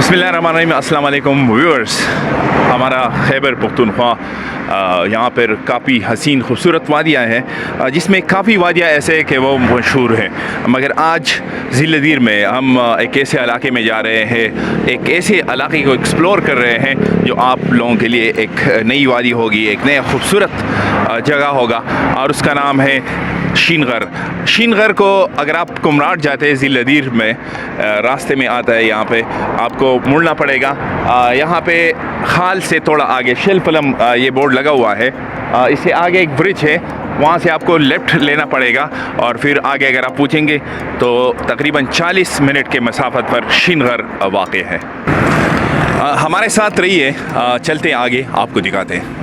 बिस्मिल्लाहिर्रहमानिर्रहीम, अस्सलाम वालेकुम व्यूअर्स। हमारा खैबर पख्तूनख्वा यहाँ पर काफ़ी हसीन खूबसूरत वादियाँ हैं, जिसमें काफ़ी वादियाँ ऐसे हैं कि वो मशहूर हैं। मगर आज ज़िले में हम एक ऐसे इलाके में जा रहे हैं, एक ऐसे इलाके को एक्सप्लोर कर रहे हैं जो आप लोगों के लिए एक नई वादी होगी, एक नया खूबसूरत जगह होगा, और उसका नाम है शीन घर। शीन घर को अगर आप कुमराट जाते हैं ज़िले में, रास्ते में आता है, यहाँ पे आपको मुड़ना पड़ेगा। यहाँ पे खाल से थोड़ा आगे शेल फलम ये बोर्ड लगा हुआ है, इससे आगे एक ब्रिज है, वहाँ से आपको लेफ़्ट लेना पड़ेगा और फिर आगे अगर आप पूछेंगे तो तकरीबन 40 मिनट के मसाफत पर शीन घर वाक़ है। हमारे साथ रहिए, चलते हैं आगे, आपको दिखाते हैं।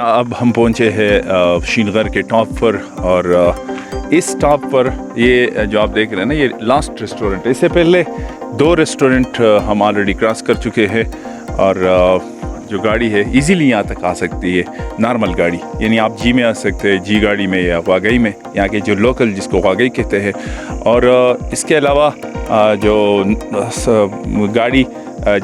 अब हम पहुँचे हैं शीन घर के टॉप पर, और इस टॉप पर ये जो आप देख रहे हैं ना, ये लास्ट रेस्टोरेंट है। इससे पहले 2 रेस्टोरेंट हम ऑलरेडी क्रॉस कर चुके हैं, और जो गाड़ी है इजीली यहाँ तक आ सकती है, नॉर्मल गाड़ी, यानी आप जी में आ सकते हैं, जी गाड़ी में या वाकई में, यहाँ के जो लोकल जिसको वाकई कहते हैं। और इसके अलावा जो गाड़ी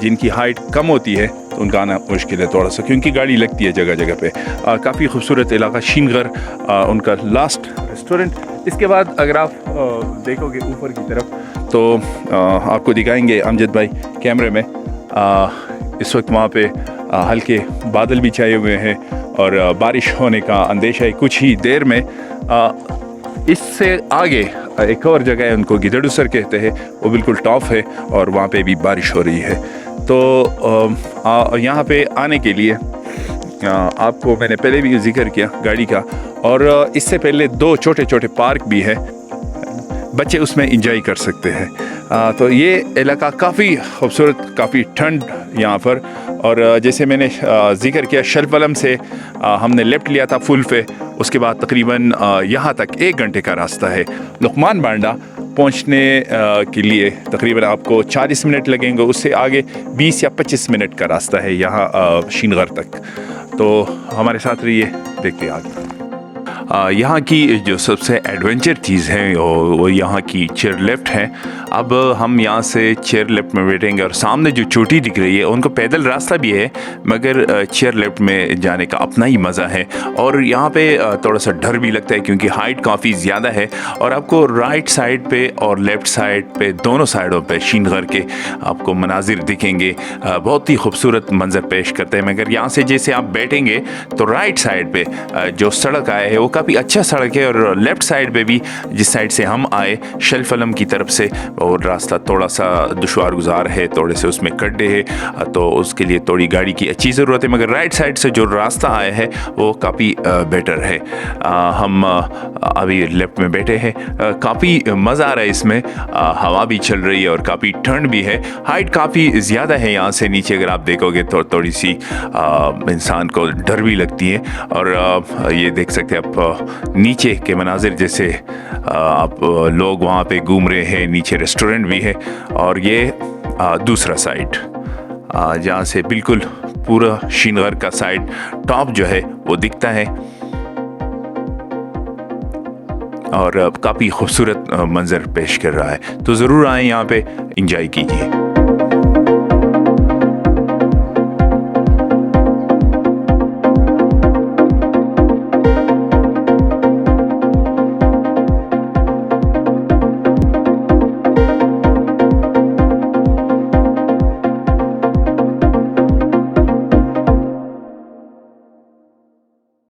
जिनकी हाइट कम होती है तो उनका आना मुश्किल है थोड़ा सा, क्योंकि गाड़ी लगती है जगह जगह पे। काफ़ी खूबसूरत इलाका शीन घर, उनका लास्ट रेस्टोरेंट। इसके बाद अगर आप देखोगे ऊपर की तरफ तो आपको दिखाएंगे अमजद भाई कैमरे में, इस वक्त वहाँ पे हल्के बादल भी छाए हुए हैं और बारिश होने का अंदेशा है कुछ ही देर में। इससे आगे एक और जगह है, उनको गिदड़ूसर कहते हैं, वो बिल्कुल टॉप है और वहाँ पे भी बारिश हो रही है। तो यहाँ पे आने के लिए आपको मैंने पहले भी जिक्र किया गाड़ी का, और इससे पहले 2 छोटे छोटे पार्क भी है, बच्चे उसमें एंजॉय कर सकते हैं। तो ये इलाका काफ़ी खूबसूरत, काफ़ी ठंड यहाँ पर। और जैसे मैंने जिक्र किया, शलपलम से हमने लेफ़्ट लिया था फुल पे, उसके बाद तकरीबन यहाँ तक 1 घंटे का रास्ता है। लुकमान बांडा पहुँचने के लिए तकरीबन आपको 40 मिनट लगेंगे, उससे आगे 20 या 25 मिनट का रास्ता है यहाँ शीन घर तक। तो हमारे साथ रहिए, देखते हैं आगे। यहाँ की जो सबसे एडवेंचर चीज़ है वो यहाँ की चेयर लिफ्ट है। अब हम यहाँ से चेयर लिफ्ट में बैठेंगे, और सामने जो चोटी दिख रही है उनको पैदल रास्ता भी है, मगर चेयर लिफ्ट में जाने का अपना ही मज़ा है। और यहाँ पे थोड़ा सा डर भी लगता है क्योंकि हाइट काफ़ी ज़्यादा है, और आपको राइट साइड पे और लेफ़्ट साइड पे, दोनों साइडों पे शीन घर के आपको मनाजिर दिखेंगे, बहुत ही खूबसूरत मंजर पेश करते हैं। मगर यहाँ से जैसे आप बैठेंगे तो राइट साइड पे जो सड़क आए है वो काफ़ी अच्छा सड़क है, और लेफ़्ट साइड पे भी जिस साइड से हम आए शलफलम की तरफ से, और रास्ता थोड़ा सा दुश्वार गुजार है, थोड़े से उसमें गड्ढे हैं, तो उसके लिए थोड़ी गाड़ी की अच्छी ज़रूरत है। मगर राइट साइड से जो रास्ता आया है वो काफ़ी बेटर है। हम अभी लेफ़्ट में बैठे हैं, काफ़ी मज़ा आ रहा है इसमें, हवा भी चल रही है और काफ़ी ठंड भी है। हाइट काफ़ी ज़्यादा है, यहाँ से नीचे अगर आप देखोगे तो थोड़ी सी इंसान को डर भी लगती है। और ये देख सकते हैं आप नीचे के मनाजिर, जैसे आप लोग वहाँ पे घूम रहे हैं, नीचे रेस्टोरेंट भी है, और ये दूसरा साइड जहाँ से बिल्कुल पूरा शीन घर का साइड टॉप जो है वो दिखता है, और काफ़ी खूबसूरत मंजर पेश कर रहा है। तो ज़रूर आएँ यहाँ पे, एंजॉय कीजिए।